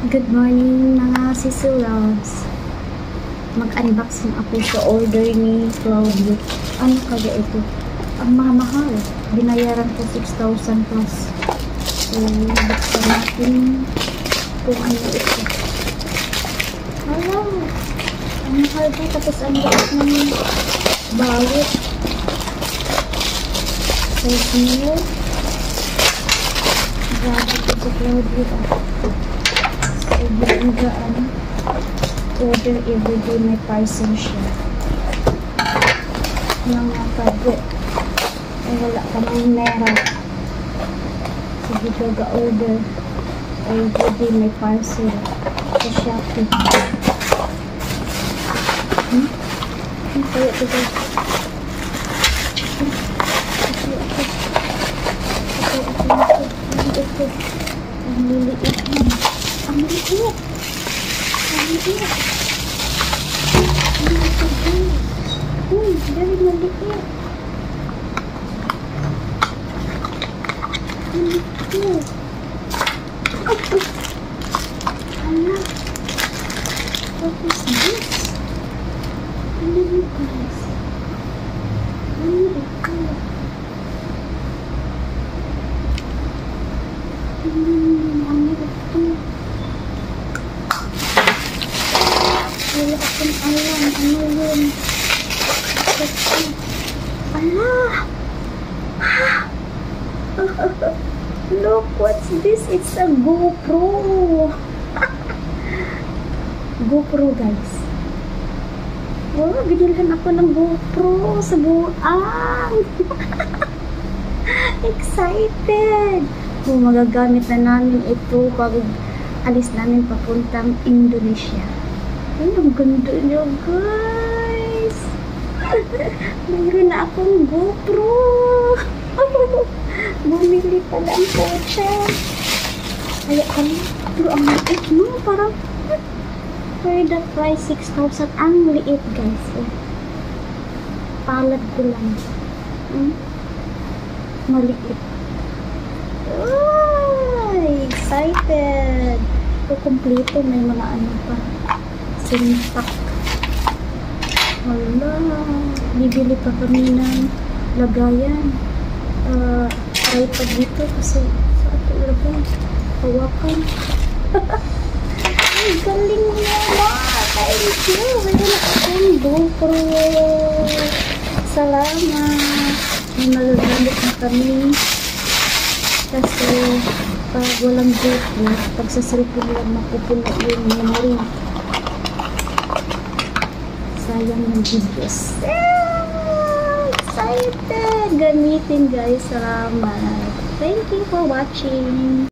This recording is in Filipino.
Good morning mga sisiloves. Mag-unboxing ako sa order ni Claudio. Ano kaya ito? Ang mahal. Binayaran ko 6,000 plus. So, buksan natin kung ano ito. Hala! Ang mahal ba? Tapos ang bakit ng bawit. Size niyo. Grabe ito sa Claudio. Order everyday, may parcel siya. Mga kago. Ay, wala ka ng mera. Sige, gaga-order. Everyday, may parcel. Sa Shopee. Ano kaya ito guys? Ito. Ang liliit mo. Ang liliit. Ang liliit. Ang liliit. Uy, dahil maliit. Ang liliit. Ano? What is this? Ano yun guys? Ano ito? Ano ito? Wala akong alam. Ano yun? Ala! Look, what's this? It's a GoPro. GoPro, guys. Oh, binilhan ako ng GoPro sa buang. Excited! Oh, magagamit na namin ito pag alis namin papuntang Indonesia. Ay, ang ganda niyo, guys! Mayroon na akong GoPro! Bumili pala ang kotse. Ay, pero ang liit, no? Parang, for the price, 6,000. Ang liit, guys. Palad ko lang. Maliit. Ay, excited! Ito, kompleto. May mga ano pa. Sintak. Wala. Bibili pa kami ng lagayan. Tripod dito kasi sa ito lagay. Hawakan. Ay, galing mo ba? Thank you. Mayroon na akong GoPro. Salamat. May magagamit na kami. Kasi pag walang GoPro, pag sa cellphone lang mapupuno yung memory. Sayang ng videos. Excited! Gamitin guys. Salamat. Thank you for watching.